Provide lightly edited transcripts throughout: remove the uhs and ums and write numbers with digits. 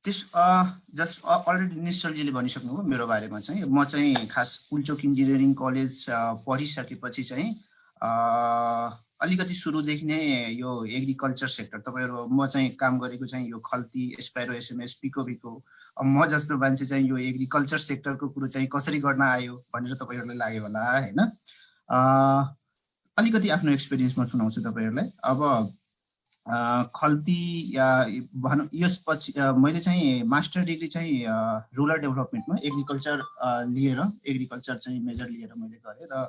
त्यस just already निश्चलजीले भनिसक्नुभयो मेरो बारेमा चाहिँ। म चाहिँ खास पुल्चोक इन्जिनियरिङ कलेज पढिसकेपछि चाहिँ अलिकति सुरुदेखि नै यो एग्रिकल्चर सेक्टर, तपाईँहरू म चाहिँ काम गरेको चाहिँ यो खल्ती, स्पाइरो एसएमएस, पिको म जस्तो मान्छे चाहिँ यो एग्रिकल्चर सेक्टरको कुरो चाहिँ कसरी गर्न आयो भनेर तपाईँहरूलाई लाग्यो होला होइन। अलिकति आफ्नो एक्सपिरियन्समा सुनाउँछु तपाईँहरूलाई। अब खल्ती या भनौँ यसपछि मैले चाहिँ मास्टर डिग्री चाहिँ रुरल डेभलपमेन्टमा एग्रिकल्चर चाहिँ मेजर लिएर मैले गरेँ र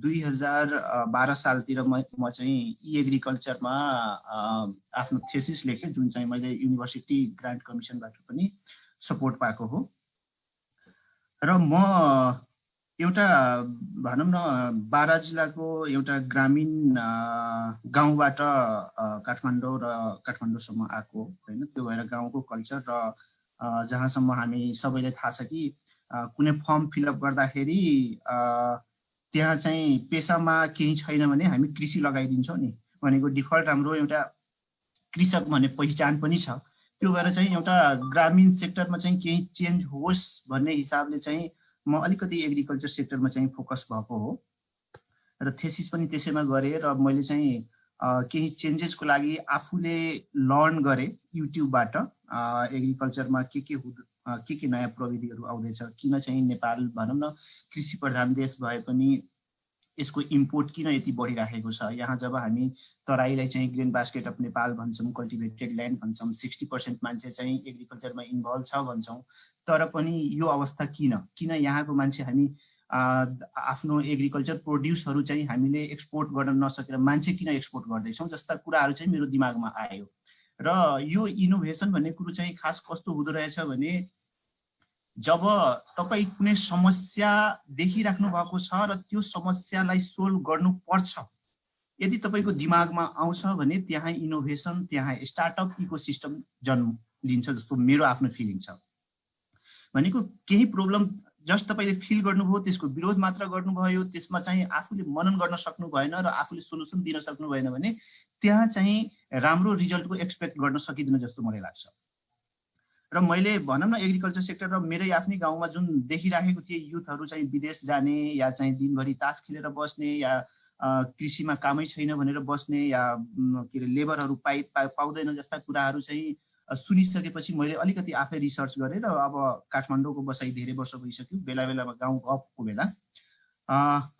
2012 सालतिर म चाहिँ एग्रिकल्चरमा आफ्नो थेसिस लेखेँ, जुन चाहिँ मैले युनिभर्सिटी ग्रान्ट कमिसनबाट पनि सपोर्ट पाएको हो। र म एउटा भनौँ न बारा जिल्लाको एउटा ग्रामीण गाउँबाट काठमाडौँसम्म आएको होइन। त्यो भएर गाउँको कल्चर र जहाँसम्म हामी सबैलाई थाहा छ कि कुनै फर्म फिलअप गर्दाखेरि त्यहाँ चाहिँ पेसामा केही छैन भने हामी कृषि लगाइदिन्छौँ नि, भनेको डिफल्ट हाम्रो एउटा कृषक भन्ने पहिचान पनि छ। त्यो भएर चाहिँ एउटा ग्रामीण सेक्टरमा चाहिँ केही चेन्ज होस् भन्ने हिसाबले चाहिँ म अलिकति एग्रिकल्चर सेक्टरमा चाहिँ फोकस भएको हो र थेसिस पनि त्यसैमा गरेँ। र मैले चाहिँ केही चेन्जेसको लागि आफूले लर्न गरेँ युट्युबबाट, एग्रिकल्चरमा के नयाँ प्रविधिहरू आउँदैछ, किन चाहिँ नेपाल भनौँ न कृषि प्रधान देश भए पनि यसको इम्पोर्ट किन यति बढिराखेको छ। यहाँ जब हामी तराईलाई चाहिँ ग्रेन बास्केट अफ नेपाल भन्छौँ, कल्टिभेटेड ल्यान्ड भन्छौँ, 60% मान्छे चाहिँ एग्रिकल्चरमा इन्भल्भ छ भन्छौँ, तर पनि यो अवस्था किन यहाँको मान्छे हामी आफ्नो एग्रिकल्चर प्रोड्युसहरू चाहिँ हामीले एक्सपोर्ट गर्न नसकेर मान्छे किन एक्सपोर्ट गर्दैछौँ जस्ता कुराहरू चाहिँ मेरो दिमागमा आयो। र यो इनोभेसन भन्ने कुरो चाहिँ खास कस्तो हुँदो रहेछ भने जब तपाईँ कुनै समस्या देखिराख्नु भएको छ र त्यो समस्यालाई सोल्भ गर्नुपर्छ, यदि तपाईँको दिमागमा आउँछ भने त्यहाँ इनोभेसन, त्यहाँ स्टार्टअप इकोसिस्टम जन्म लिन्छ जस्तो मेरो आफ्नो फिलिङ छ। भनेको केही प्रब्लम जस्ट तपाईँले फिल गर्नुभयो, त्यसको विरोध मात्र गर्नुभयो, त्यसमा चाहिँ आफूले मनन गर्न सक्नु भएन र आफूले सोलुसन दिन सक्नु भएन भने त्यहाँ चाहिँ राम्रो रिजल्टको एक्सपेक्ट गर्न सकिँदैन जस्तो मलाई लाग्छ। र मैले भनौँ न एग्रिकल्चर सेक्टर र मेरै आफ्नै गाउँमा जुन देखिराखेको थिएँ, युथहरू चाहिँ विदेश जाने या चाहिँ दिनभरि तास खेलेर बस्ने या कृषिमा कामै छैन भनेर बस्ने या के अरे लेबरहरू पाउँदैन जस्ता कुराहरू चाहिँ सुनिसकेपछि मैले अलिकति आफै रिसर्च गरेर अब काठमाडौँको बसाइ धेरै वर्ष भइसक्यो, बेला बेलामा गाउँ गफको बेला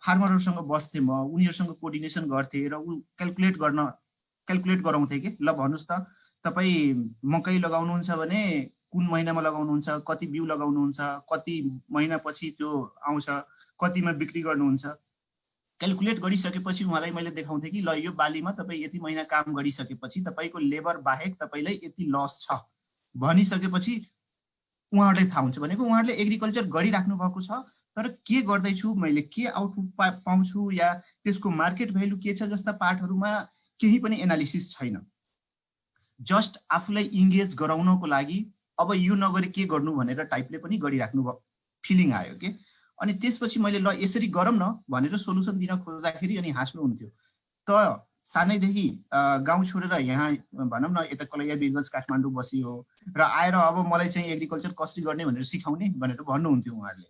फार्मरहरूसँग बस्थेँ म, उनीहरूसँग कोअर्डिनेसन गर्थेँ र क्याल्कुलेट गराउँथेँ कि ल भन्नुहोस् त तपाईँ मकै लगाउनुहुन्छ भने कुन महिनामा लगाउनुहुन्छ, कति बिउ लगाउनुहुन्छ, कति महिनापछि त्यो आउँछ, कतिमा बिक्री गर्नुहुन्छ, क्याल्कुलेट गरिसकेपछि उहाँलाई मैले देखाउँथेँ कि ल यो बालीमा तपाईँ यति महिना काम गरिसकेपछि तपाईँको लेबर बाहेक तपाईँलाई यति लस छ भनिसकेपछि उहाँहरूलाई थाहा हुन्छ। भनेको उहाँहरूले एग्रिकल्चर गरिराख्नु भएको छ, तर के गर्दैछु मैले, के आउटपुट पाउँछु या त्यसको मार्केट भ्यालु के छ जस्ता पार्टहरूमा केही पनि एनालिसिस छैन। जस्ट आफूलाई इङ्गेज गराउनको लागि अब यो नगरी के गर्नु भनेर टाइपले पनि गरिराख्नु फिलिङ आयो कि। अनि त्यसपछि मैले ल यसरी गरौँ न भनेर सोलुसन दिन खोज्दाखेरि अनि हाँस्नुहुन्थ्यो। त सानैदेखि गाउँ छोडेर यहाँ भनौँ न यता कलैया बिरगञ्ज काठमाडौँ बसियो र आएर अब मलाई चाहिँ एग्रिकल्चर कसरी गर्ने भनेर सिकाउने भनेर भन्नुहुन्थ्यो उहाँहरूले।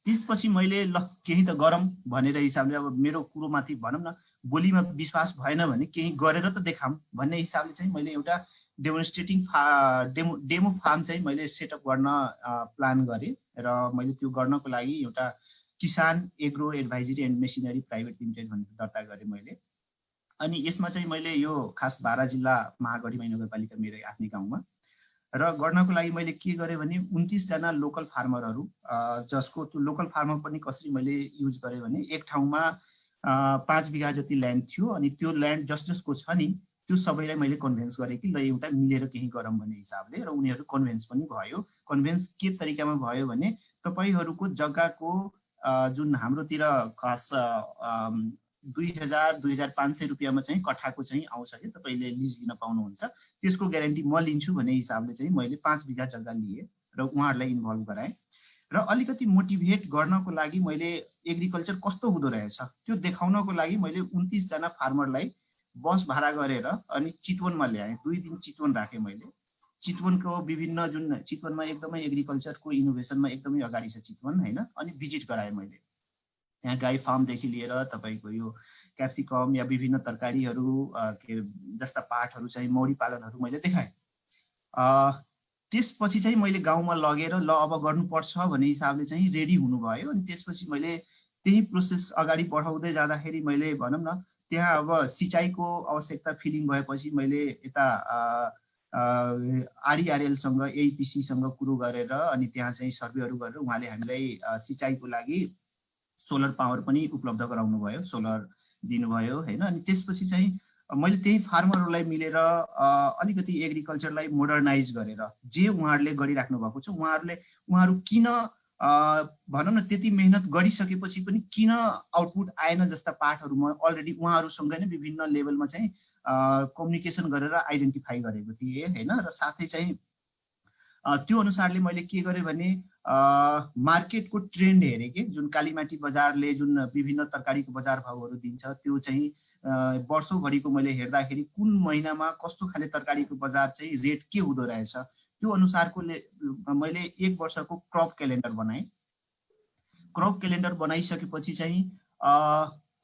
त्यसपछि मैले ल केही त गरौँ भनेर हिसाबले अब मेरो कुरोमाथि भनौँ न बोलीमा विश्वास भएन भने केही गरेर त देखाऊँ भन्ने हिसाबले चाहिँ मैले एउटा डेमो फार्म चाहिँ मैले सेटअप गर्न प्लान गरेँ र मैले त्यो गर्नको लागि एउटा किसान agro advisory and machinery private limited भनेर दर्ता गरेँ मैले। अनि यसमा चाहिँ मैले यो खास बारा जिल्ला महागढी महानगरपालिका मेरो आफ्नै गाउँमा र गर्नको लागि मैले के गरेँ भने 29 जना लोकल फार्मरहरू, जसको त्यो लोकल फार्मर पनि कसरी मैले युज गरेँ भने एक ठाउँमा 5 बिघा जति ल्यान्ड थियो अनि त्यो ल्यान्ड जसको छ नि त्यो सबैलाई मैले कन्भिन्स गरेँ कि ल एउटा मिलेर केही गरौँ भन्ने हिसाबले, र उनीहरू कन्भिन्स पनि भयो। कन्भिन्स के तरिकामा भयो भने तपाईँहरूको जग्गाको जुन हाम्रोतिर खास 2000-2500 रुपियाँमा चाहिँ कट्ठाको चाहिँ आउँछ कि तपाईँले लिज दिन पाउनुहुन्छ, त्यसको ग्यारेन्टी म लिन्छु भन्ने हिसाबले चाहिँ मैले 5 बिघा जग्गा लिएँ र उहाँहरूलाई इन्भल्भ गराएँ। र अलिकति मोटिभेट गर्नको लागि मैले एग्रिकल्चर कस्तो हुँदो रहेछ त्यो देखाउनको लागि मैले 29 जना फार्मरलाई बस भाडा गरेर अनि चितवनमा ल्याएँ। 2 दिन चितवन राखेँ मैले। चितवनको विभिन्न जुन चितवनमा एकदमै एग्रिकल्चरको इनोभेसनमा एकदमै अगाडि छ चितवन हैन। अनि भिजिट गराएँ मैले त्यहाँ गाई फार्मदेखि लिएर तपाईँको यो क्याप्सिकम या विभिन्न तरकारीहरू के जस्ता पाठहरू चाहिँ मौरी पालनहरू मैले देखाएँ। त्यसपछि चाहिँ मैले गाउँमा लगेर ल अब गर्नुपर्छ भन्ने हिसाबले चाहिँ रेडी हुनुभयो। अनि त्यसपछि मैले त्यही प्रोसेस अगाडि बढाउँदै जाँदाखेरि मैले भनौँ न त्यहाँ अब सिँचाइको आवश्यकता फिलिङ भएपछि मैले यता आरइआरएलसँग एइपिसीसँग कुरो गरेर अनि त्यहाँ चाहिँ सर्वेहरू गरेर उहाँले हामीलाई सिँचाइको लागि सोलर पावर पनि उपलब्ध गराउनु भयो, सोलर दिनुभयो हैन। अनि त्यसपछि चाहिँ मैले त्यही फार्मरहरूलाई मिलेर अलिकति एग्रिकल्चरलाई मोडर्नाइज गरेर जे उहाँहरूले गरिराख्नु भएको छ उहाँहरू किन भनौँ न त्यति मेहनत गरिसकेपछि पनि किन आउटपुट आएन जस्ता पाठहरू म अलरेडी उहाँहरूसँग नै विभिन्न लेभलमा चाहिँ कम्युनिकेसन गरेर आइडेन्टिफाई गरेको थिएँ हैन। र साथै चाहिँ त्यो अनुसारले मैले के गरेँ भने मार्केटको ट्रेन्ड हेरेँ कि जुन कालीमाटी बजारले जुन विभिन्न तरकारीको बजार भावहरू दिन्छ त्यो चाहिँ वर्षौभरिको मैले हेर्दाखेरि कुन महिनामा कस्तो खाले तरकारीको बजार चाहिँ रेट के हुँदो रहेछ त्यो अनुसारको मैले 1 वर्षको क्रप क्यालेन्डर बनाएँ। क्रप क्यालेन्डर बनाइसकेपछि चाहिँ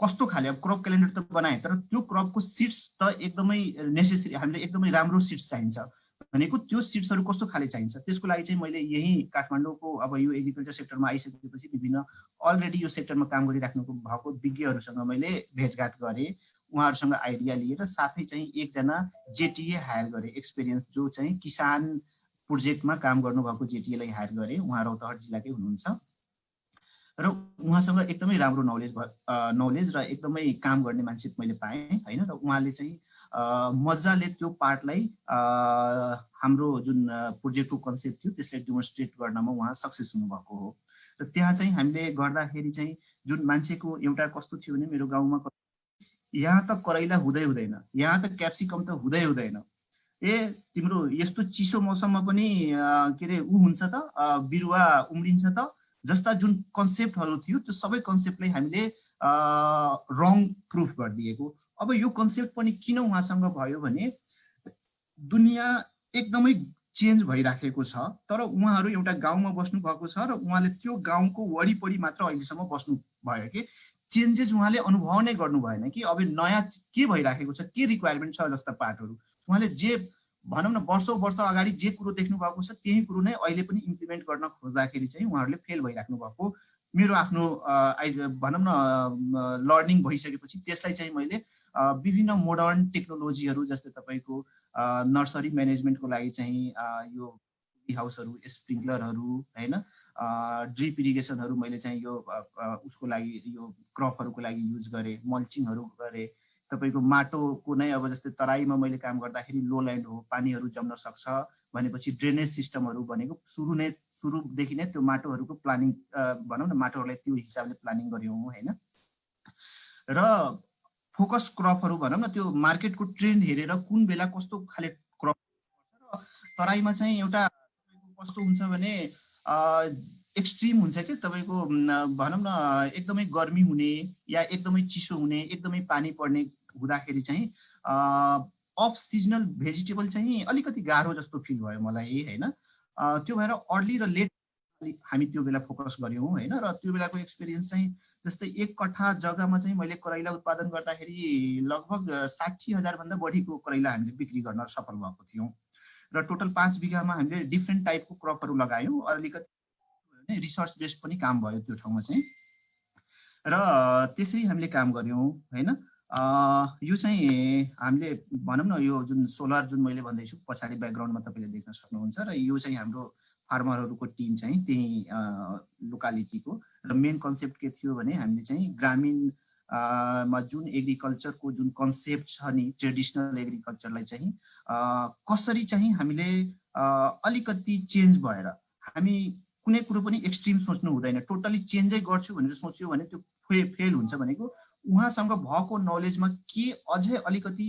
कस्तो खाले अब क्रप क्यालेन्डर त बनाएँ तर त्यो क्रपको सिड्स त एकदमै नेसेसरी, हामीले एकदमै राम्रो सिड्स चाहिन्छ भनेको त्यो सिड्सहरू कस्तो खाले चाहिन्छ त्यसको लागि चाहिँ मैले यही काठमाडौँको अब यो एग्रिकल्चर सेक्टरमा आइसकेपछि विभिन्न अलरेडी यो सेक्टरमा काम गरिराख्नु भएको विज्ञहरूसँग मैले भेटघाट गरेँ, उहाँहरूसँग आइडिया लिएर साथै चाहिँ एकजना जेटिए हायर गरेँ, एक्सपिरियन्स जो चाहिँ किसान प्रोजेक्टमा काम गर्नुभएको जेटिएलाई हायर गरेँ। उहाँ रौतहट जिल्लाकै हुनुहुन्छ र उहाँसँग एकदमै राम्रो नलेज र एकदमै काम गर्ने मान्छे मैले पाएँ हैन। र उहाँले चाहिँ मजाले त्यो पार्टलाई हाम्रो जुन प्रोजेक्टको कन्सेप्ट थियो त्यसलाई डेमोन्स्ट्रेट गर्नमा उहाँ सक्सेस हुनुभएको हो। र त्यहाँ चाहिँ हामीले गर्दाखेरि चाहिँ जुन मान्छेको एउटा कस्तो थियो भने मेरो गाउँमा यहाँ त करैला हुँदैन, यहाँ त क्याप्सिकम त हुँदैन, तिम्रो यस्तो चिसो मौसममा पनि के अरे हुन्छ त बिरुवा उम्रिन्छ त जस्ता जुन कन्सेप्टहरू थियो त्यो सबै कन्सेप्टलाई हामीले रङ प्रुफ गरिदिएको। अब यो कन्सेप्ट पनि किन उहाँसँग भयो भने दुनियाँ एकदमै चेन्ज भइराखेको छ तर उहाँहरू एउटा गाउँमा बस्नु भएको छ र उहाँले त्यो गाउँको वरिपरि मात्र अहिलेसम्म बस्नु भयो कि चेन्जेस उहाँले अनुभव नै गर्नु भएन कि अब नयाँ के भइराखेको छ, के रिक्वायरमेन्ट छ जस्ता पार्टहरू उहाँले जे भनौँ न वर्ष अगाडि जे कुरो देख्नु भएको छ त्यही कुरो नै अहिले पनि इम्प्लिमेन्ट गर्न खोज्दाखेरि चाहिँ उहाँहरूले फेल भइराख्नु भएको मेरो आफ्नो भनौँ न लर्निङ भइसकेपछि त्यसलाई चाहिँ मैले विभिन्न मोडर्न टेक्नोलोजीहरू जस्तै तपाईँको नर्सरी म्यानेजमेन्टको लागि चाहिँ यो हाउसहरू, स्प्रिङ्कलरहरू हैन, ड्रिप इरिगेसनहरू मैले चाहिँ यो उसको लागि यो क्रपहरूको लागि युज गरेँ, मल्चिङहरू गरेँ। तपाईँको माटोको नै अब जस्तै तराईमा मैले काम गर्दाखेरि लो ल्यान्ड हो, पानीहरू जम्न सक्छ भनेपछि ड्रेनेज सिस्टमहरू भनेको सुरुदेखि नै त्यो माटोहरूको प्लानिङ भनौँ न माटोहरूलाई त्यो हिसाबले प्लानिङ गऱ्यौँ हैन। र फोकस क्रपहरू भनौँ न त्यो मार्केटको ट्रेन्ड हेरेर कुन बेला कस्तो खाले क्रप तराईमा चाहिँ एउटा कस्तो हुन्छ भने एक्सट्रिम हुन्छ कि तपाईँको भनौँ न एकदमै गर्मी हुने या एकदमै चिसो हुने, एकदमै पानी पर्ने हुँदाखेरि चाहिँ अफ सिजनल भेजिटेबल चाहिँ अलिकति गाह्रो जस्तो फिल भयो मलाई हैन। त्यो भएर अर्ली र लेट हामी त्यो बेला फोकस गऱ्यौँ हैन। र त्यो बेलाको एक्सपिरियन्स चाहिँ जस्तै 1 कट्ठा जग्गामा चाहिँ मैले करैला उत्पादन गर्दाखेरि लगभग 60,000 भन्दा बढीको करैला हामीले बिक्री गर्न सफल भएको थियौँ र टोटल 5 बिघामा हामीले डिफ्रेन्ट टाइपको क्रपहरू लगायौँ। अलिकति रिसर्च बेस्ड पनि काम भयो त्यो ठाउँमा चाहिँ र त्यसरी हामीले काम गऱ्यौँ हैन। यो चाहिँ हामीले भनौँ न यो जुन सोलर जुन मैले भन्दैछु पछाडि ब्याकग्राउन्डमा तपाईँले देख्न सक्नुहुन्छ र यो चाहिँ हाम्रो फार्मरहरूको टिम चाहिँ त्यही लोकालिटीको र मेन कन्सेप्ट के थियो भने हामीले चाहिँ ग्रामीण मा जुन एग्रिकल्चरको जुन कन्सेप्ट छ नि ट्रेडिसनल एग्रिकल्चरलाई चाहिँ कसरी चाहिँ हामीले अलिकति चेन्ज भएर हामी कुनै कुरो पनि एक्सट्रिम सोच्नु हुँदैन, टोटली चेन्जै गर्छु भनेर सोच्यो भने त्यो फेल हुन्छ भनेको उहाँसँग भएको नलेजमा के अझै अलिकति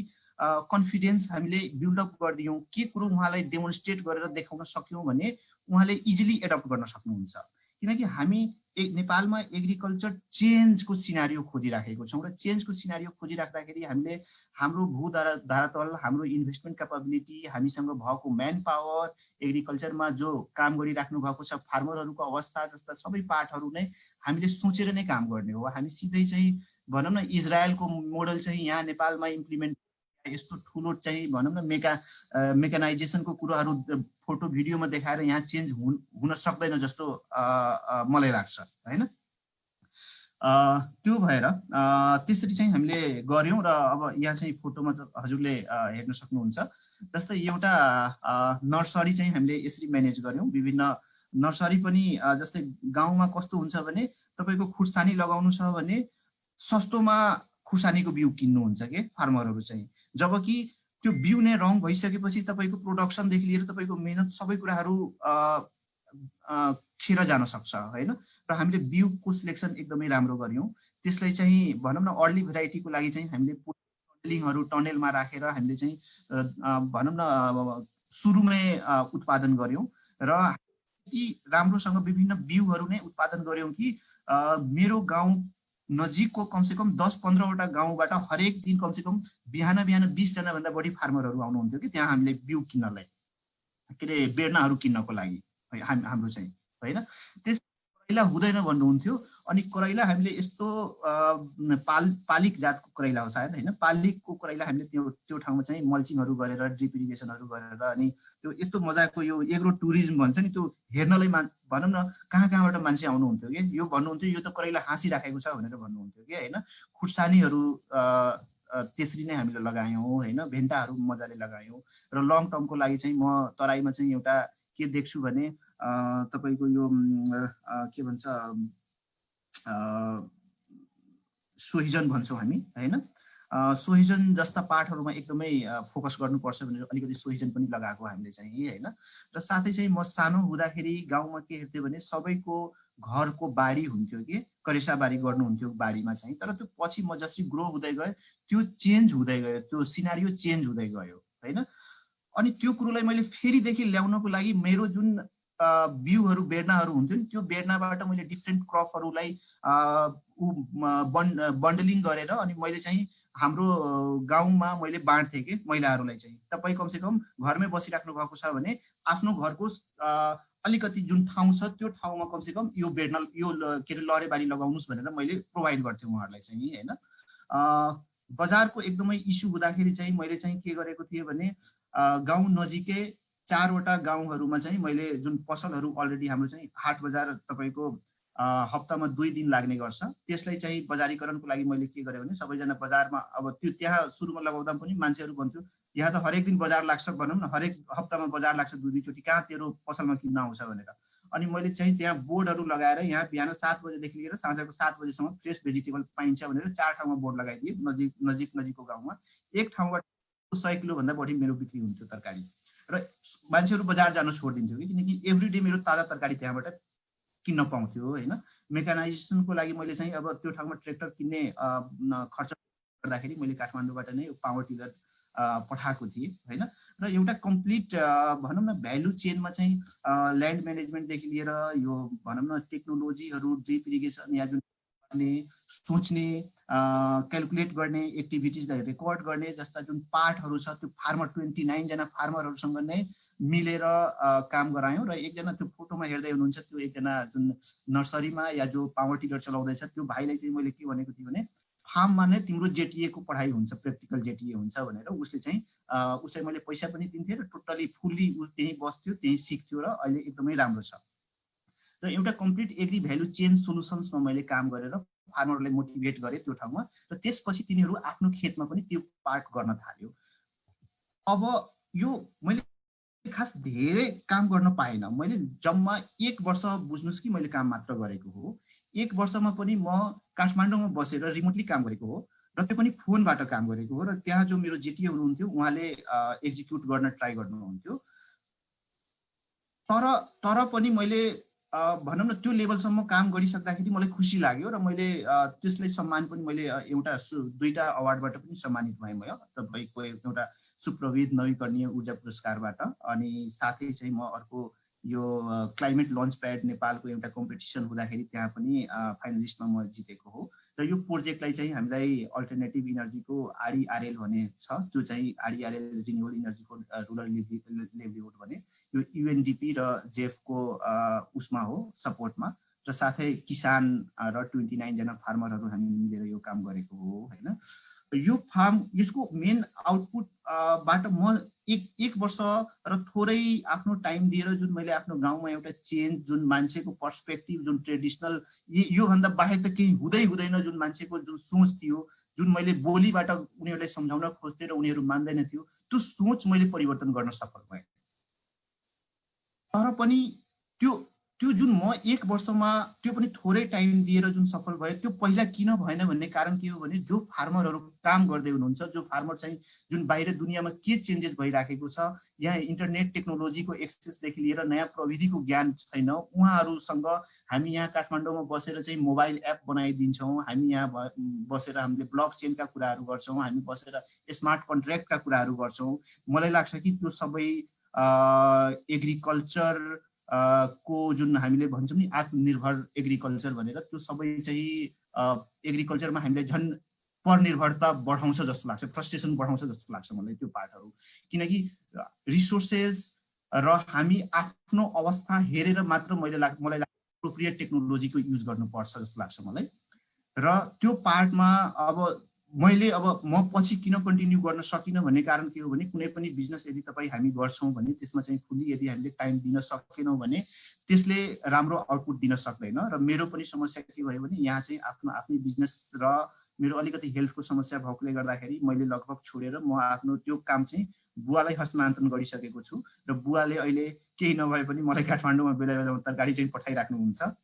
कन्फिडेन्स हामीले बिल्डअप गरिदियौँ, के कुरो उहाँलाई डेमोन्स्ट्रेट गरेर देखाउन सक्यौँ भने उहाँले इजिली एडप्ट गर्न सक्नुहुन्छ। किनकि हामी नेपालमा एग्रिकल्चर चेन्जको सिनारियो खोजिराखेको छौँ र चेन्जको सिनारियो खोजिराख्दाखेरि हामीले हाम्रो धरातल, हाम्रो इन्भेस्टमेन्ट क्यापेबिलिटी, हामीसँग भएको म्यान पावर, एग्रिकल्चरमा जो काम गरिराख्नु भएको छ फार्मरहरूको अवस्था जस्ता सबै पार्टहरू नै हामीले सोचेर नै काम गर्ने हो। हामी सिधै चाहिँ भनौँ न इजरायलको मोडल चाहिँ यहाँ नेपालमा इम्प्लिमेन्ट यस्तो ठुलो चाहिँ भनौँ न मेकानाइजेसनको कुराहरू फोटो भिडियोमा देखाएर यहाँ चेन्ज हुन सक्दैन जस्तो मलाई लाग्छ हैन। त्यो भएर त्यसरी चाहिँ हामीले गर्यौं र अब यहाँ चाहिँ फोटोमा हजुरले हेर्न सक्नुहुन्छ। जस्तै एउटा नर्सरी चाहिँ हामीले यसरी म्यानेज गर्यौं। विभिन्न नर्सरी पनि जस्तै गाउँमा कस्तो हुन्छ भने तपाईको खुर्सानी लगाउनु छ भने सस्तोमा खुर्सानीको बिउ किन्नुहुन्छ के फार्मरहरू चाहिँ, जबकि त्यो बिउ नै रङ भइसकेपछि तपाईको प्रोडक्सनदेखि लिएर तपाईको मेहनत सबै कुराहरू खेर जान सक्छ हैन। र हामीले बिउको सिलेक्सन एकदमै राम्रो गर्यौं। त्यसलाई चाहिँ भनौँ न अर्ली भेराइटीको लागि चाहिँ हामीले टनलिङहरू टनेलमा राखेर हामीले चाहिँ भनौँ न सुरुमै उत्पादन गर्यौं र राम्रोसँग विभिन्न बिउहरू नै उत्पादन गर्यौं कि मेरो गाउँ नजिकको कमसेकम 10-15 वटा गाउँबाट हरेक दिन कमसेकम बिहान 20 जना भन्दा बढी फार्मरहरू आउनुहुन्थ्यो कि त्यहाँ हामीले बिउ किन्नलाई, के अरे बेर्नाहरू किन्नको लागि हाम्रो चाहिँ हैन। त्यस करैला हुँदैन भन्नुहुन्थ्यो। अनि करैला हामीले यस्तो पालिक जातको करैला हो सायद हैन, पालिकको करैला हामीले त्यो ठाउँमा चाहिँ मल्चिङहरू गरेर ड्रिप इरिगेसनहरू गरेर अनि त्यो यस्तो मजाको यो एग्रो टुरिज्म भन्छ नि, त्यो हेर्नलाई भनौँ न कहाँबाट मान्छे आउनुहुन्थ्यो कि यो भन्नुहुन्थ्यो यो त करैला हाँसिराखेको छ भनेर भन्नुहुन्थ्यो कि हैन। खुर्सानीहरू त्यसरी नै हामीले लगायौं हैन, भेन्टाहरू मजाले लगायौं र लङ टर्मको लागि चाहिँ म तराईमा चाहिँ एउटा के देख्छु भने तपाईको यो के भन्छ सोहिजन भन्छौँ हामी हैन। सोहिजन जस्ता पाठहरूमा एकदमै फोकस गर्नुपर्छ भनेर अलिकति सोहिजन पनि लगाएको हामीले चाहिँ हैन। र साथै चाहिँ म सानो हुँदाखेरि गाउँमा के हेर्थ्यो भने सबैको घरको बारी हुन्थ्यो कि करेसा बारी गर्नुहुन्थ्यो बारीमा चाहिँ। तर त्यो पछि म जसरी ग्रो हुँदै गए त्यो चेन्ज हुँदै गयो, त्यो सिनारियो चेन्ज हुँदै गयो हैन। अनि त्यो कुरोलाई मैले फेरिदेखि ल्याउनको लागि मेरो जुन बिउहरू बेर्नाहरू हुन्थ्यो नि, त्यो बेर्नाबाट मैले डिफ्रेन्ट क्रपहरूलाई बन्डलिङ गरेर अनि मैले चाहिँ हाम्रो गाउँमा मैले बाँड्थेँ कि महिलाहरूलाई चाहिँ। तपाईँ कमसेकम घरमै बसिराख्नु भएको छ भने आफ्नो घरको अलिकति जुन ठाउँ छ त्यो ठाउँमा कमसेकम यो बेर्ना यो के अरे लहरेबारी लगाउनुहोस् भनेर मैले प्रोभाइड गर्थेँ उहाँहरूलाई चाहिँ हैन। बजारको एकदमै इस्यु हुँदाखेरि चाहिँ मैले चाहिँ के गरेको थिएँ भने गाउँ नजिकै 4 वटा गाउँहरूमा चाहिँ मैले जुन पसलहरू अलरेडी हाम्रो चाहिँ हाट बजार तपाईको हप्तामा 2 दिन लाग्ने गर्छ, त्यसलाई चाहिँ बजारीकरणको लागि मैले के गरेँ भने सबैजना बजारमा अब त्यो त्यहाँ सुरुमा लगाउँदा पनि मान्छेहरू भन्थ्यो यहाँ त हरेक दिन बजार लाग्छ, भनौँ न हरेक हप्तामा बजार लाग्छ 2-2 चोटि, कहाँ तेरो पसलमा किन्न आउँछ भनेर। अनि मैले चाहिँ त्यहाँ बोर्डहरू लगाएर यहाँ बिहान 7 बजेदेखि लिएर साँझको 7 बजेसम्म फ्रेस भेजिटेबल पाइन्छ भनेर 4 ठाउँमा बोर्ड लगाइदिएँ नजिकको गाउँमा। एक ठाउँबाट 100 किलो भन्दा बढी मेरो बिक्री हुन्थ्यो तरकारी र मान्छेहरू बजार जान छोडिदिन्थ्यो कि किनकि एभ्रीडे मेरो ताजा तरकारी त्यहाँबाट किन्न पाउँथ्यो हैन। मेकानाइजेसनको लागि मैले चाहिँ अब त्यो ठाउँमा ट्र्याक्टर किन्ने खर्च गर्दाखेरि मैले काठमाडौँबाट नै पावर टिलर पठाएको थिएँ हैन। र एउटा कम्प्लिट भनौँ न भ्यालु चेनमा चाहिँ ल्यान्ड म्यानेजमेन्टदेखि लिएर यो भनौँ न टेक्नोलोजीहरू ड्रिप इरिगेसन या जुन सोच्ने क्यालकुलेट गर्ने एक्टिभिटिजलाई रेकर्ड गर्ने जस्ता जुन पार्टहरू छ त्यो फार्मर 29 जना फार्मरहरूसँग नै मिलेर काम गरायौँ। र एकजना त्यो फोटोमा हेर्दै हुनुहुन्छ त्यो एकजना जुन नर्सरीमा या जो पावर टिलर चलाउँदैछ त्यो भाइलाई चाहिँ मैले के भनेको थिएँ भने फार्ममा नै तिम्रो जेटिए को पढाइ हुन्छ, प्र्याक्टिकल जेटिए हुन्छ भनेर उसले चाहिँ उसलाई मैले पैसा पनि दिन्थेँ र टोटली फुल्ली उस त्यहीँ बस्थ्यो त्यहीँ सिक्थ्यो र अहिले एकदमै राम्रो छ। र एउटा कम्प्लिट एग्री भ्यालु चेन सोलुसन्समा मैले काम गरेर फार्मरलाई मोटिभेट गरेँ त्यो ठाउँमा र त्यसपछि तिनीहरू आफ्नो खेतमा पनि त्यो पार्ट गर्न थाल्यो। अब यो मैले खास धेरै काम गर्न पाएन, मैले जम्मा 1 वर्ष बुझ्नुस् कि मैले काम मात्र गरेको हो। 1 वर्षमा पनि म काठमाडौँमा बसेर रिमोटली काम गरेको हो र त्यो पनि फोनबाट काम गरेको हो। र त्यहाँ जो मेरो जेटिए हुनुहुन्थ्यो उहाँले एक्जिक्युट गर्न ट्राई गर्नुहुन्थ्यो। तर पनि मैले भनौँ न त्यो लेभलसम्म काम गरिसक्दाखेरि मलाई खुसी लाग्यो र मैले त्यसलाई सम्मान पनि मैले एउटा 2टा अवार्डबाट पनि सम्मानित भएँ म। तपाईँको एउटा सुप्रविध नवीकरणीय ऊर्जा पुरस्कारबाट अनि साथै चाहिँ म अर्को यो क्लाइमेट लन्च प्याड नेपालको एउटा कम्पिटिसन हुँदाखेरि त्यहाँ पनि फाइनलिस्टमा म जितेको हो। र यो प्रोजेक्टलाई चाहिँ हामीलाई अल्टरनेटिभ इनर्जीको आरइआरएल भन्ने छ, त्यो चाहिँ आरइआरएल रिन्युएबल इनर्जी फर रुरल लिभलिहुड भने यो युएनडिपी र जेफको उसमा हो, सपोर्टमा, र साथै किसान र 29 जना फार्मरहरू हामी मिलेर यो काम गरेको हो हैन। यो फार्म यसको मेन आउटपुट बाट म एक वर्ष र थोरै आफ्नो टाइम दिएर जुन मैले आफ्नो गाउँमा एउटा चेन्ज, जुन मान्छेको पर्सपेक्टिभ, जुन ट्रेडिसनल यो भन्दा बाहेक त केही हुँदैन, जुन मान्छेको जुन सोच थियो, जुन मैले बोलीबाट उनीहरूलाई सम्झाउन खोज्थे र उनीहरू मान्दैन थियो, त्यो सोच मैले परिवर्तन गर्न सफल भएँ। तर पनि त्यो जुन म एक वर्षमा त्यो पनि थोरै टाइम दिएर जुन सफल भयो, त्यो पहिला किन भएन भन्ने कारण के हो भने जो फार्मरहरू काम गर्दै हुनुहुन्छ, जो फार्मर चाहिँ जुन बाहिर दुनियाँमा के चेन्जेस भइराखेको छ, यहाँ इन्टरनेट टेक्नोलोजीको एक्सेसदेखि लिएर नयाँ प्रविधिको ज्ञान छैन उहाँहरूसँग। हामी यहाँ काठमाडौँमा बसेर चाहिँ मोबाइल एप बनाइदिन्छौँ, हामी यहाँ बसेर हामीले ब्लक चेनका कुराहरू गर्छौँ, हामी बसेर स्मार्ट कन्ट्र्याक्टका कुराहरू गर्छौँ। मलाई लाग्छ कि त्यो सबै एग्रिकल्चर को जुन हामीले भन्छौँ नि आत्मनिर्भर एग्रिकल्चर भनेर, त्यो सबै चाहिँ एग्रिकल्चरमा हामीले झन् परनिर्भरता बढाउँछ जस्तो लाग्छ, फ्रस्ट्रेसन बढाउँछ जस्तो लाग्छ मलाई त्यो पार्टहरू। किनकि रिसोर्सेस र हामी आफ्नो अवस्था हेरेर मात्र मलाई लाग्छ एप्रोप्रिएट टेक्नोलोजीको युज गर्नुपर्छ जस्तो लाग्छ मलाई। र त्यो पार्टमा अब मैले म पछि किन कन्टिन्यू गर्न सकिनँ भन्ने कारण के हो भने कुनै पनि बिजनेस यदि हामी गर्छौँ भने त्यसमा चाहिँ फुल्ली यदि हामीले टाइम दिन सकेनौँ भने त्यसले राम्रो आउटपुट दिन सक्दैन। र मेरो पनि समस्या के भयो भने यहाँ चाहिँ आफ्नै बिजनेस र मेरो अलिकति हेल्थको समस्या भएकोले गर्दाखेरि मैले लगभग छोडेर म आफ्नो त्यो काम चाहिँ बुवालाई हस्तान्तरण गरिसकेको छु। र बुवाले अहिले केही नभए पनि मलाई काठमाडौँमा बेला बेला तरकारी चाहिँ पठाइराख्नुहुन्छ।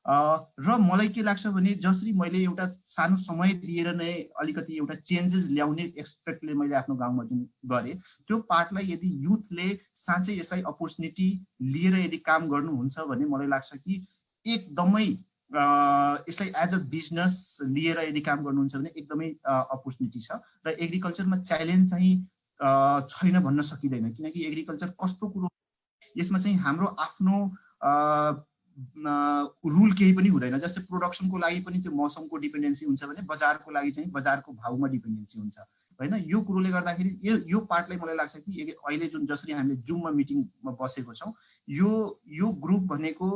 र मलाई के लाग्छ भने जसरी मैले एउटा सानो समय दिएर नै अलिकति एउटा चेन्जेस ल्याउने एक्सपेक्टले मैले आफ्नो गाउँमा जुन गरेँ, त्यो पार्टलाई यदि युथले साँच्चै यसलाई अपर्च्युनिटी लिएर यदि काम गर्नुहुन्छ भने मलाई लाग्छ कि एकदमै यसलाई एज अ बिजनेस लिएर यदि काम गर्नुहुन्छ भने एकदमै अपर्च्युनिटी छ। र एग्रिकल्चरमा च्यालेन्ज चाहिँ छैन भन्न सकिँदैन, किनकि एग्रिकल्चर कस्तो कुरो यसमा चाहिँ हाम्रो आफ्नो रुल केही पनि हुँदैन। जस्तै प्रोडक्सनको लागि पनि त्यो मौसमको डिपेन्डेन्सी हुन्छ भने बजारको लागि चाहिँ बजारको भाउमा डिपेन्डेन्सी हुन्छ हैन। यो कुरोले गर्दाखेरि यो पार्टलाई मलाई लाग्छ कि अहिले जुन जसरी हामीले जुममा मिटिङमा बसेको छौँ, यो ग्रुप भनेको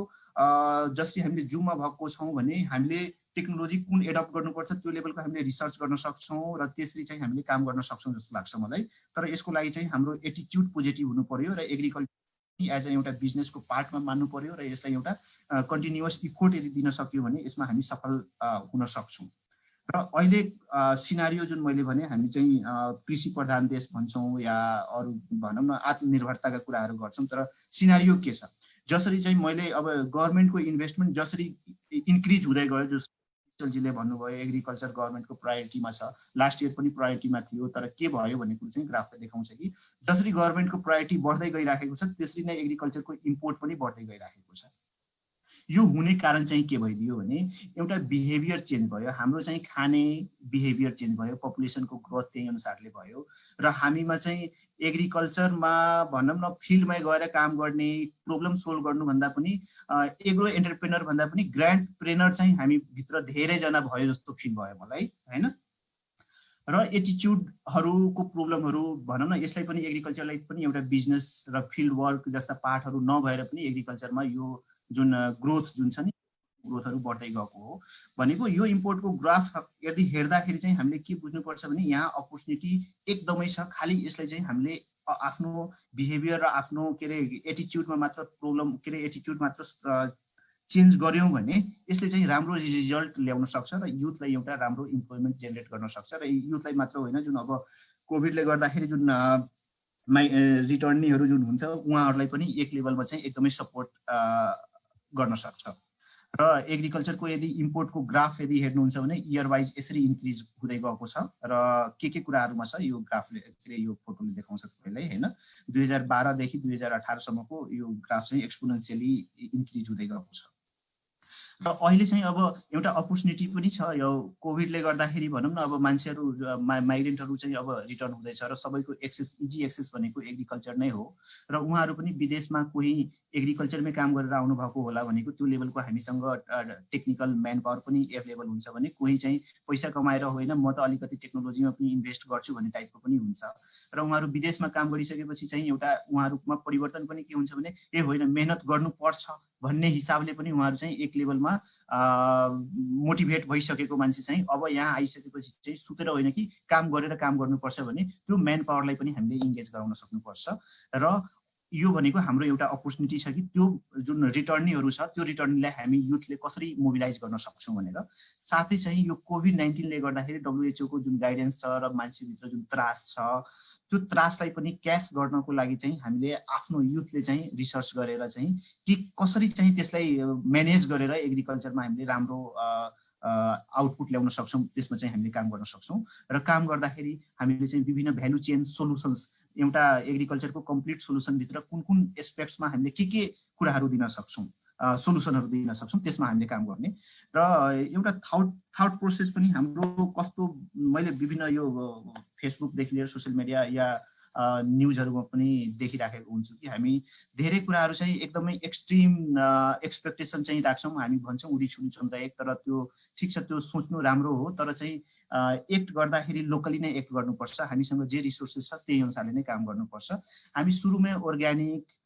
जसरी हामीले जुममा भएको छौँ भने हामीले टेक्नोलोजी कुन एडप्ट गर्नुपर्छ त्यो लेभलको हामीले रिसर्च गर्न सक्छौँ र त्यसरी चाहिँ हामीले काम गर्न सक्छौँ जस्तो लाग्छ मलाई। तर यसको लागि चाहिँ हाम्रो एटिट्युड पोजिटिभ हुनु पर्यो र एग्रिकल्चर एज एउटा बिजनेसको पार्टमा मान्नु पर्यो र यसलाई एउटा कन्टिन्युअस इफोर्ट यदि दिन सक्यो भने यसमा हामी सफल हुन सक्छौँ। र अहिले सिनारियो जुन मैले भने हामी चाहिँ कृषि प्रधान देश भन्छौँ या अरू भनौँ न आत्मनिर्भरताका कुराहरू गर्छौँ, तर सिनारियो के छ जसरी चाहिँ मैले अब गभर्मेन्टको इन्भेस्टमेन्ट जसरी इन्क्रिज हुँदै गयो, जीले भन्नुभयो एग्रिकल्चर गभर्मेन्टको प्रायोरिटीमा छ, लास्ट इयर पनि प्रायोरिटीमा थियो, तर के भयो भन्ने कुरो चाहिँ ग्राफले देखाउँछ कि जसरी गभर्मेन्टको प्रायोरिटी बढ्दै गइराखेको छ त्यसरी नै एग्रिकल्चरको इम्पोर्ट पनि बढ्दै गइराखेको छ। यो हुने कारण चाहिँ के भइदियो भने एउटा बिहेभियर चेन्ज भयो, हाम्रो चाहिँ खाने बिहेभियर चेन्ज भयो, पपुलेसनको ग्रोथ त्यही अनुसारले भयो र हामीमा चाहिँ एग्रिकल्चरमा भनौँ न फिल्डमै गएर काम गर्ने, प्रब्लम सोल्भ गर्नुभन्दा पनि एग्रो एन्टरप्रेनर भन्दा पनि ग्रान्ड प्रेनर चाहिँ हामी भित्र धेरैजना भयो जस्तो फिल भयो मलाई हैन। र एटिट्युडहरूको प्रब्लमहरू भनौँ न यसलाई पनि एग्रिकल्चरलाई पनि एउटा बिजनेस र फिल्ड वर्क जस्ता पार्टहरू नभएर पनि एग्रिकल्चरमा यो जुन ग्रोथ जुन छ नि ग्रोथहरू बढ्दै गएको हो भनेको यो इम्पोर्टको ग्राफ यदि हेर्दाखेरि चाहिँ हामीले के बुझ्नुपर्छ भने यहाँ अपर्च्युनिटी एकदमै छ। खालि यसलाई चाहिँ हामीले आफ्नो बिहेभियर र आफ्नो के अरे एटिट्युडमा मात्र प्रब्लम के अरे एटिट्युड मात्र चेन्ज गर्यौँ भने यसले चाहिँ राम्रो रिजल्ट ल्याउन सक्छ र युथलाई एउटा राम्रो इम्प्लोइमेन्ट जेनेरेट गर्न सक्छ। र युथलाई मात्र होइन, जुन अब कोभिडले गर्दाखेरि जुन रिटर्नीहरू जुन हुन्छ उहाँहरूलाई पनि एक लेभलमा चाहिँ एकदमै सपोर्ट गर्न सक्छ। र एग्रिकल्चरको यदि इम्पोर्टको ग्राफ यदि हेर्नुहुन्छ भने इयर वाइज यसरी इन्क्रिज हुँदै गएको छ र के कुराहरूमा छ यो ग्राफले यो फोटोले देखाउँछ तपाईँलाई हैन। 2012 देखि 2018 सम्मको यो ग्राफ चाहिँ एक्सपोनेन्सियली इन्क्रिज हुँदै गएको छ। र अहिले चाहिँ अब एउटा अपर्च्युनिटी पनि छ यो कोभिडले गर्दाखेरि भनौँ न अब मान्छेहरू माइग्रेन्टहरू चाहिँ अब रिटर्न हुँदैछ र सबैको एक्सेस इजी एक्सेस भनेको एग्रिकल्चर नै हो र उहाँहरू पनि विदेशमा कोही एग्रिकल्चरमै काम गरेर आउनुभएको होला भनेको त्यो लेभलको हामीसँग टेक्निकल म्यान पावर पनि एभाइलेबल हुन्छ भने कोही चाहिँ पैसा कमाएर होइन म त अलिकति टेक्नोलोजीमा पनि इन्भेस्ट गर्छु भन्ने टाइपको पनि हुन्छ र उहाँहरू विदेशमा काम गरिसकेपछि चाहिँ एउटा उहाँहरूमा परिवर्तन पनि के हुन्छ भने होइन मेहनत गर्नुपर्छ भन्ने हिसाबले पनि उहाँहरू चाहिँ एक लेभलमा मोटिभेट भइसकेको मान्छे चाहिँ अब यहाँ आइसकेपछि चाहिँ सुतेर होइन कि काम गरेर काम गर्नुपर्छ भने त्यो म्यान पावरलाई पनि हामीले इन्गेज गराउन सक्नुपर्छ र यो भनेको हाम्रो एउटा अपर्च्युनिटी छ कि त्यो जुन रिटर्नीहरू छ त्यो रिटर्नीलाई हामी युथले कसरी मोबिलाइज गर्न सक्छौँ भनेर साथै चाहिँ यो कोभिड-19ले गर्दाखेरि WHO को जुन गाइडेन्स छ र मान्छेभित्र जुन त्रास छ त्यो त्रासलाई पनि क्यास गर्नको लागि चाहिँ हामीले आफ्नो युथले चाहिँ रिसर्च गरेर चाहिँ कि कसरी चाहिँ त्यसलाई म्यानेज गरेर एग्रिकल्चरमा हामीले राम्रो आउटपुट ल्याउन सक्छौँ त्यसमा चाहिँ हामीले काम गर्न सक्छौँ र काम गर्दाखेरि हामीले चाहिँ विभिन्न भ्यालु चेन सोलुसन्स एउटा एग्रिकल्चरको कम्प्लिट सोलुसनभित्र कुन कुन एस्पेक्ट्समा हामीले के कुराहरू दिन सक्छौँ सोलुसनहरू दिन सक्छौँ त्यसमा हामीले काम गर्ने र एउटा थट प्रोसेस पनि हाम्रो कस्तो मैले विभिन्न यो फेसबुकदेखि लिएर सोसियल मिडिया या न्युजहरूमा पनि देखिराखेको हुन्छु कि हामी धेरै कुराहरू चाहिँ एकदमै एक्सट्रिम एक्सपेक्टेसन चाहिँ राख्छौँ हामी भन्छौँ उडी छुडी चम्राएक तर त्यो ठिक छ त्यो सोच्नु राम्रो हो तर चाहिँ एक्ट गर्दाखेरि लोकली नै एक्ट गर्नुपर्छ हामीसँग जे रिसोर्सेस छ त्यही अनुसारले नै काम गर्नुपर्छ हामी सुरुमै अर्ग्यानिक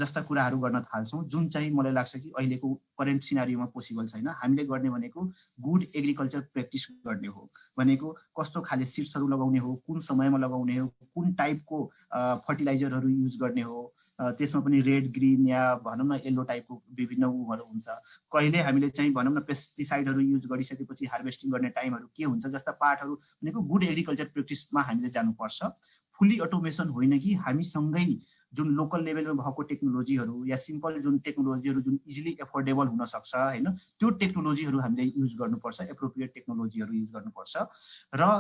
जस्ता कुराहरू गर्न थाल्छौँ जुन चाहिँ मलाई लाग्छ कि अहिलेको करेन्ट सिनारियोमा पोसिबल छैन हामीले गर्ने भनेको गुड एग्रिकल्चर प्र्याक्टिस गर्ने हो भनेको कस्तो खाले सिड्सहरू लगाउने हो कुन समयमा लगाउने हो कुन टाइपको फर्टिलाइजरहरू युज गर्ने हो त्यसमा पनि रेड ग्रिन या भनौँ न येल्लो टाइपको विभिन्न उहरू हुन्छ कहिले हामीले चाहिँ भनौँ न पेस्टिसाइडहरू युज गरिसकेपछि हार्भेस्टिङ गर्ने टाइमहरू के हुन्छ जस्ता पार्टहरू भनेको गुड एग्रिकल्चर प्र्याक्टिसमा हामीले जानुपर्छ फुल्ली अटोमेसन होइन कि हामीसँगै जुन लोकल लेभलमा भएको टेक्नोलोजीहरू या सिम्पल जुन टेक्नोलोजीहरू जुन इजिली एफोर्डेबल हुन सक्छ हैन त्यो टेक्नोलोजीहरू हामीले युज गर्नुपर्छ एप्रोप्रिएट टेक्नोलोजीहरू युज गर्नुपर्छ र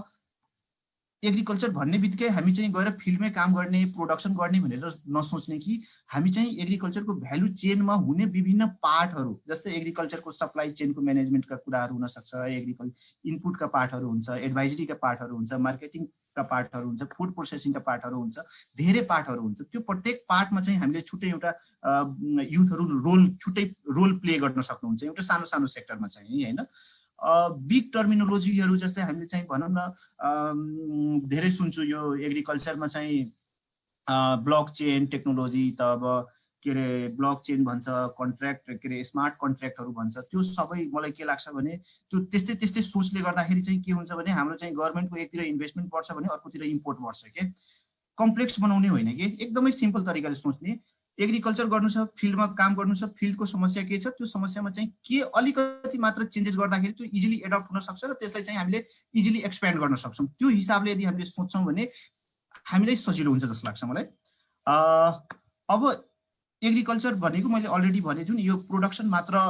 एग्रिकल्चर भन्ने बित्तिकै हामी चाहिँ गएर फिल्डमै काम गर्ने प्रोडक्सन गर्ने भनेर नसोच्ने कि हामी चाहिँ एग्रिकल्चरको भ्यालु चेनमा हुने विभिन्न पार्टहरू जस्तै एग्रिकल्चरको सप्लाई चेनको म्यानेजमेन्टका कुराहरू हुन सक्छ एग्रिकल्चर इनपुटका पार्टहरू हुन्छ एडभाइजरीका पार्टहरू हुन्छ मार्केटिङका पार्टहरू हुन्छ फुड प्रोसेसिङका पार्टहरू हुन्छ धेरै पार्टहरू हुन्छ त्यो प्रत्येक पार्टमा चाहिँ हामीले छुट्टै एउटा युथहरू छुट्टै रोल प्ले गर्न सक्नुहुन्छ एउटा सानो सानो सेक्टरमा चाहिँ हैन बिग टर्मिनोलोजीहरू जस्तै हामीले चाहिँ भनौँ न धेरै सुन्छु यो एग्रिकल्चरमा चाहिँ ब्लक चेन टेक्नोलोजी त अब के अरे ब्लक चेन भन्छ कन्ट्र्याक्ट के अरे स्मार्ट कन्ट्र्याक्टहरू भन्छ त्यो सबै मलाई के लाग्छ भने त्यो त्यस्तै त्यस्तै सोचले गर्दाखेरि चाहिँ के हुन्छ भने हाम्रो चाहिँ गभर्मेन्टको एकतिर इन्भेस्टमेन्ट बढ्छ भने अर्कोतिर इम्पोर्ट बढ्छ के कम्प्लेक्स बनाउने होइन कि एकदमै सिम्पल तरिकाले सोच्ने एग्रिकल्चर गर्नु छ फिल्डमा काम गर्नु छ फिल्डको समस्या के छ त्यो समस्यामा चाहिँ के अलिकति मात्र चेन्जेस गर्दाखेरि त्यो इजिली एडप्ट हुन सक्छ र त्यसलाई चाहिँ हामीले इजिली एक्सप्यान्ड गर्न सक्छौँ त्यो हिसाबले यदि हामीले सोच्छौँ भने हामीलाई सजिलो हुन्छ जस्तो लाग्छ मलाई अब एग्रिकल्चर भनेको मैले अलरेडी भने जुन यो प्रोडक्सन मात्र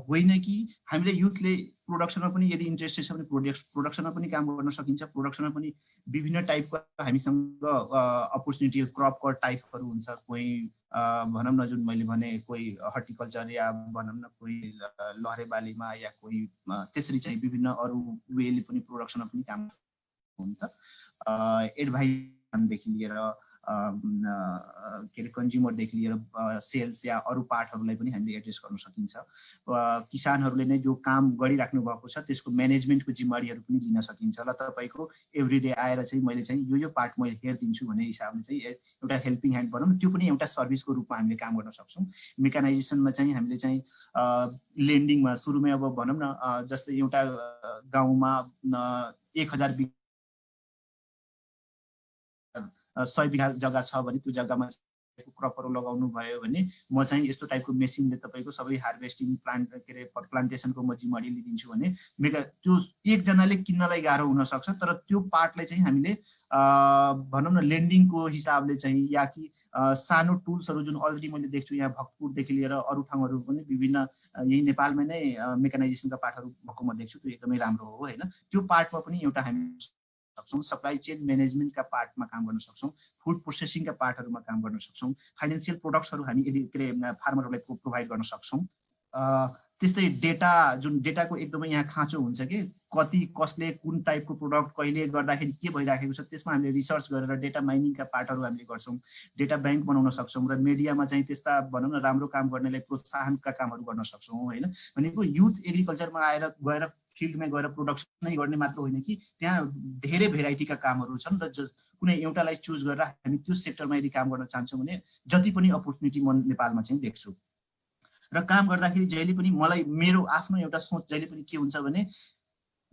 होइन कि हामीले युथले प्रोडक्सनमा पनि यदि इन्ट्रेस्टेड छ भने प्रोडक्सनमा पनि काम गर्न सकिन्छ प्रोडक्सनमा पनि विभिन्न टाइपको हामीसँग अपर्च्युनिटी क्रपको टाइपहरू हुन्छ कोही भनौँ न जुन मैले भने कोही हर्टिकल्चर या भनौँ न कोही लहरे बालीमा या कोही त्यसरी चाहिँ विभिन्न अरू वेले पनि प्रोडक्सनमा पनि काम हुन्छ एडभाइसदेखि लिएर के अरे कन्ज्युमरदेखि लिएर सेल्स या अरू पार्टहरूलाई पनि हामीले एड्रेस गर्न सकिन्छ किसानहरूले नै जो काम गरिराख्नु भएको छ त्यसको म्यानेजमेन्टको जिम्मेवारीहरू पनि लिन सकिन्छ र तपाईँको एभ्रिडे आएर चाहिँ मैले चाहिँ यो पार्ट मैले हेरिदिन्छु भन्ने हिसाबले चाहिँ एउटा हेल्पिङ ह्यान्ड भनौँ त्यो पनि एउटा सर्भिसको रूपमा हामीले काम गर्न सक्छौँ मेकानाइजेसनमा चाहिँ हामीले चाहिँ लेन्डिङमा सुरुमै अब भनौँ न जस्तै एउटा गाउँमा 1000 100 बिघा जग्गा छ भने त्यो जग्गामा क्रपहरू लगाउनु भयो भने म चाहिँ यस्तो टाइपको मेसिनले तपाईँको सबै हार्भेस्टिङ प्लान्ट के अरे प्लान्टेसनको म जिम्मेवारी लिदिन्छु भने त्यो एकजनाले किन्नलाई गाह्रो हुनसक्छ तर त्यो पार्टलाई चाहिँ हामीले भनौँ न लेन्डिङको हिसाबले चाहिँ या कि सानो टुल्सहरू जुन अलरेडी मैले देख्छु यहाँ भक्तपुरदेखि लिएर अरू ठाउँहरू पनि विभिन्न यही नेपालमै नै मेकानाइजेसनका पार्टहरू भएको म देख्छु त्यो एकदमै राम्रो हो होइन त्यो पार्टमा पनि एउटा हामी सक्छौँ सप्लाई चेन म्यानेजमेन्टका पार्टमा काम गर्न सक्छौँ फुड प्रोसेसिङका पार्टहरूमा काम गर्न सक्छौँ फाइनेन्सियल प्रोडक्ट्सहरू हामी यदि के अरे फार्मरहरूलाई प्रोभाइड गर्न सक्छौँ त्यस्तै डेटा जुन डेटाको एकदमै यहाँ खाँचो हुन्छ कि कति कसले कुन टाइपको प्रोडक्ट कहिले गर्दाखेरि के भइराखेको छ त्यसमा हामीले रिसर्च गरेर डेटा माइनिङका पार्टहरू हामीले गर्छौँ, डेटा ब्याङ्क बनाउन सक्छौँ र मिडियामा चाहिँ त्यस्ता भनौँ न राम्रो काम गर्नेलाई प्रोत्साहनका कामहरू गर्न सक्छौँ होइन। भनेको युथ एग्रिकल्चरमा आएर गएर फिल्डमा गएर प्रोडक्सन नै गर्ने मात्र होइन कि त्यहाँ धेरै भेराइटीका कामहरू छन् र कुनै एउटालाई चुज गरेर हामी त्यो सेक्टरमा यदि काम गर्न चाहन्छौँ भने जति पनि अपर्च्युनिटी म नेपालमा चाहिँ देख्छु। र काम गर्दाखेरि जहिले पनि मलाई मेरो आफ्नो एउटा सोच जहिले पनि के हुन्छ भने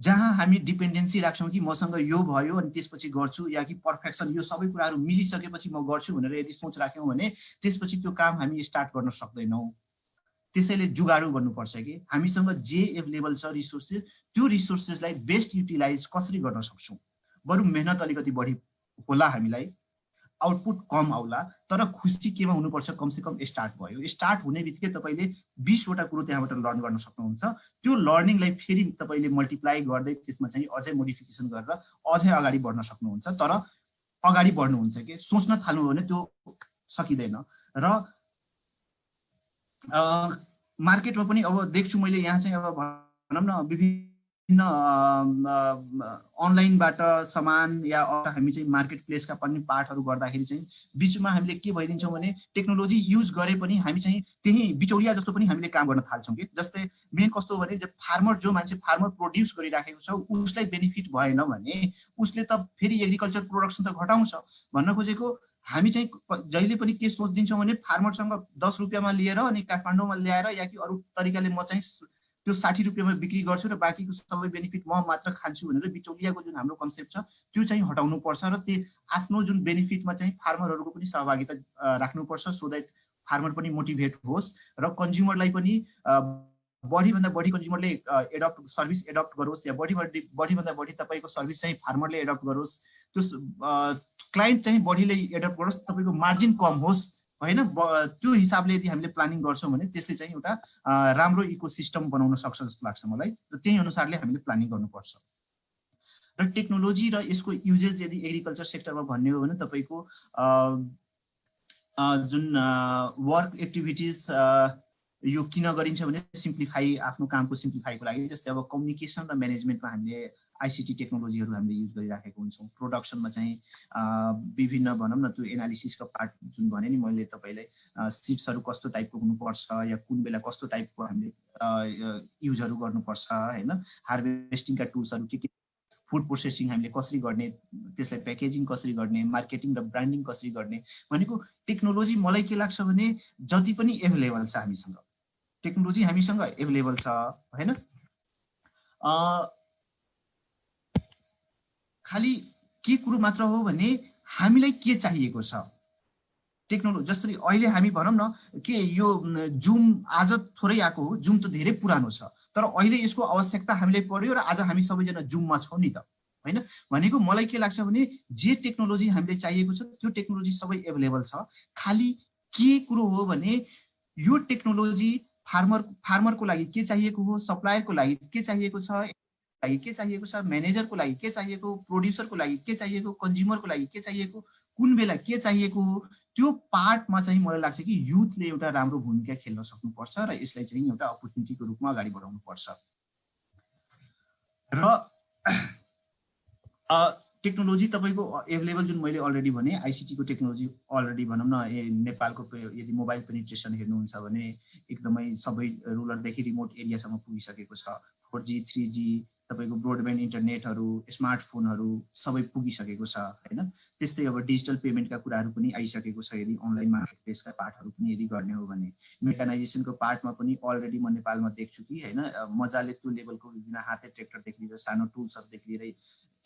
जहाँ हामी डिपेन्डेन्सी राख्छौँ कि मसँग यो भयो अनि त्यसपछि गर्छु या कि पर्फेक्सन यो सबै कुराहरू मिलिसकेपछि म गर्छु भनेर यदि सोच राख्यौँ भने त्यसपछि त्यो काम हामी स्टार्ट गर्न सक्दैनौँ। त्यसैले जुगाडु गर्नुपर्छ कि हामीसँग जे एभाइलेबल छ रिसोर्सेस त्यो रिसोर्सेसलाई बेस्ट युटिलाइज कसरी गर्न सक्छौँ। बरु मेहनत अलिकति बढी होला हामीलाई, आउटपुट कम आउला, तर खुसी केमा हुनुपर्छ कमसेकम स्टार्ट भयो। स्टार्ट हुने बित्तिकै तपाईँले 20वटा कुरो त्यहाँबाट लर्न गर्न सक्नुहुन्छ। त्यो लर्निङलाई फेरि तपाईँले मल्टिप्लाई गर्दै त्यसमा चाहिँ अझै मोडिफिकेसन गरेर अझै अगाडि बढ्न सक्नुहुन्छ। तर अगाडि बढ्नुहुन्छ कि सोच्न थाल्नु भने त्यो सकिँदैन। र मार्केटमा पनि अब देख्छु मैले यहाँ चाहिँ अब भनौँ न विभिन्न अनलाइनबाट सामान या हामी चाहिँ मार्केट प्लेसका पनि पार्टहरू गर्दाखेरि चाहिँ बिचमा हामीले के भइदिन्छौँ भने टेक्नोलोजी युज गरे पनि हामी चाहिँ त्यही बिचौलिया जस्तो पनि हामीले काम गर्न थाल्छौँ कि। जस्तै मेन कस्तो हो भने फार्मर जो मान्छे फार्मर प्रोड्युस गरिराखेको छ उसलाई बेनिफिट भएन भने उसले त फेरि एग्रिकल्चर प्रोडक्सन त घटाउँछ। भन्न खोजेको हामी चाहिँ जहिले पनि के सोचिदिन्छौँ भने फार्मरसँग 10 रुपियाँमा लिएर अनि काठमाडौँमा ल्याएर या कि अरू तरिकाले म चाहिँ त्यो 60 रुपियाँमा बिक्री गर्छु र बाँकीको सबै बेनिफिट म मात्र खान्छु भनेर बिचौलियाको जुन हाम्रो कन्सेप्ट छ त्यो चाहिँ हटाउनु पर्छ र त्यो आफ्नो जुन बेनिफिटमा चाहिँ फार्मरहरूको पनि सहभागिता राख्नुपर्छ सो द्याट फार्मर पनि मोटिभेट होस् र कन्ज्युमरलाई पनि बढीभन्दा बढी कन्ज्युमरले सर्भिस एडप्ट गरोस् या बढीभन्दा बढी तपाईँको सर्भिस चाहिँ फार्मरले एडप्ट गरोस्, त्यो क्लाइन्ट चाहिँ बढीले एडप्ट गरोस्, तपाईँको मार्जिन कम होस् होइन। त्यो हिसाबले यदि हामीले प्लानिङ गर्छौँ भने त्यसले चाहिँ एउटा राम्रो इकोसिस्टम बनाउन सक्छ जस्तो लाग्छ मलाई। र त्यही अनुसारले हामीले प्लानिङ गर्नुपर्छ। र टेक्नोलोजी र यसको युजेस यदि एग्रिकल्चर सेक्टरमा भन्ने हो भने तपाईँको जुन वर्क एक्टिभिटिज यो किन गरिन्छ भने सिम्प्लिफाई आफ्नो कामको सिम्प्लिफाईको लागि। जस्तै अब कम्युनिकेसन र म्यानेजमेन्टमा हामीले आइसिटी टेक्नोलोजीहरू हामीले युज गरिराखेको हुन्छौँ। प्रोडक्सनमा चाहिँ विभिन्न भनौँ न त्यो एनालिसिसको पार्ट जुन भने नि मैले तपाईँलाई सिड्सहरू कस्तो टाइपको हुनुपर्छ या कुन बेला कस्तो टाइपको हामीले युजहरू गर्नुपर्छ होइन। हार्भेस्टिङका टुल्सहरू के फुड प्रोसेसिङ हामीले कसरी गर्ने, त्यसलाई प्याकेजिङ कसरी गर्ने, मार्केटिङ र ब्रान्डिङ कसरी गर्ने। भनेको टेक्नोलोजी मलाई के लाग्छ भने जति पनि एभाइलेबल छ हामीसँग टेक्नोलोजी हामीसँग एभाइलेबल छ होइन। खालि के कुरो मात्र हो भने हामीलाई के चाहिएको छ टेक्नोलोजी। जस्तै अहिले हामी भनौँ न के यो जुम आज थोरै आएको हो, जुम त धेरै पुरानो छ तर अहिले यसको आवश्यकता हामीलाई पर्यो र आज हामी सबैजना जुममा छौँ नि त होइन। भनेको मलाई के लाग्छ भने जे टेक्नोलोजी हामीले चाहिएको छ त्यो टेक्नोलोजी सबै एभाइलेबल छ। खालि के कुरो हो भने यो टेक्नोलोजी फार्मरको लागि के चाहिएको हो, सप्लायरको लागि के चाहिएको छ, के चाहिएको छ, म्यानेजरको लागि के चाहिएको, प्रोड्युसरको लागि के चाहिएको, कन्ज्युमरको लागि के चाहिएको, कुन बेला के चाहिएको हो, त्यो पार्टमा चाहिँ मलाई लाग्छ कि युथले एउटा राम्रो भूमिका खेल्न सक्नुपर्छ र यसलाई चाहिँ एउटा अपर्च्युनिटीको रूपमा अगाडि बढाउनु पर्छ। र टेक्नोलोजी तपाईँको एभाइलेबल जुन मैले अलरेडी भने आइसिटीको टेक्नोलोजी अलरेडी भनौँ न नेपालको यदि मोबाइल पेनिट्रेसन हेर्नुहुन्छ भने एकदमै सबै रुरलदेखि रिमोट एरियासम्म पुगिसकेको छ। 4G 3G तपाईँको ब्रोडब्यान्ड इन्टरनेटहरू स्मार्टफोनहरू सबै पुगिसकेको छ होइन। त्यस्तै अब डिजिटल पेमेन्टका कुराहरू पनि आइसकेको छ। यदि अनलाइन मार्केट प्लेसका पार्टहरू पनि यदि गर्ने हो भने मेकानाइजेसनको पार्टमा पनि अलरेडी म नेपालमा देख्छु कि होइन मजाले त्यो लेभलको विभिन्न हाते ट्र्याक्टरदेखि लिएर सानो टुल्सहरूदेखि लिएर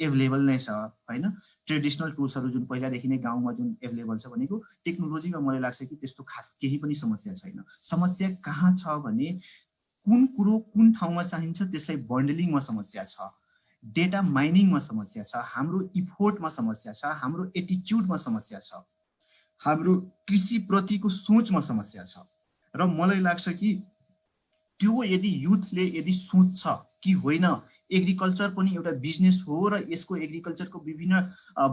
एभाइलेबल नै छ होइन। ट्रेडिसनल टुल्सहरू जुन पहिलादेखि नै गाउँमा जुन एभाइलेबल छ भनेको टेक्नोलोजीमा मलाई लाग्छ कि त्यस्तो खास केही पनि समस्या छैन। समस्या कहाँ छ भने कुन कुरो कुन ठाउँमा चाहिन्छ त्यसलाई बन्डलिङमा समस्या छ, डेटा माइनिङमा समस्या छ, हाम्रो इफोर्टमा समस्या छ, हाम्रो एटिच्युडमा समस्या छ, हाम्रो कृषिप्रतिको सोचमा समस्या छ। र मलाई लाग्छ कि त्यो यदि युथले यदि सोच्छ कि होइन एग्रिकल्चर पनि एउटा बिजनेस हो र यसको एग्रिकल्चरको विभिन्न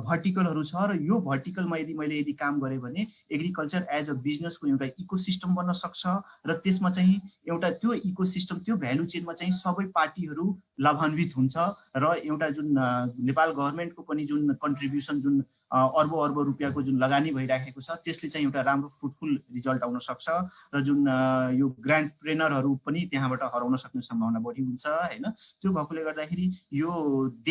भर्टिकलहरू छ र यो भर्टिकलमा यदि काम गरेँ भने एग्रिकल्चर एज अ बिजनेसको एउटा इकोसिस्टम बन्न सक्छ र त्यसमा चाहिँ एउटा त्यो इकोसिस्टम त्यो भ्यालु चेनमा चाहिँ सबै पार्टीहरू लाभान्वित हुन्छ र एउटा जुन नेपाल गभर्मेन्टको पनि जुन कन्ट्रिब्युसन जुन अर्बौं अर्बौं रुपियाँको जुन लगानी भइराखेको छ त्यसले चाहिँ एउटा राम्रो फ्रुटफुल रिजल्ट आउन सक्छ र जुन यो ग्रान्ड ट्रेनरहरू पनि त्यहाँबाट हराउन सक्ने सम्भावना बढी हुन्छ हैन। त्यो भएकोले गर्दाखेरि यो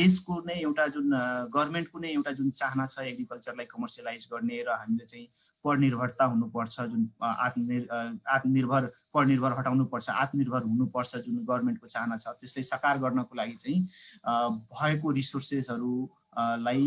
देशको नै एउटा जुन गभर्मेन्टको नै एउटा जुन चाहना छ एग्रिकल्चरलाई कमर्सियलाइज गर्ने र हामीले चाहिँ परनिर्भरता हुनुपर्छ जुन आत्मनिर्भर परनिर्भर हटाउनुपर्छ आत्मनिर्भर हुनुपर्छ जुन गभर्मेन्टको चाहना छ त्यसलाई साकार गर्नको लागि चाहिँ भएको रिसोर्सेसहरूलाई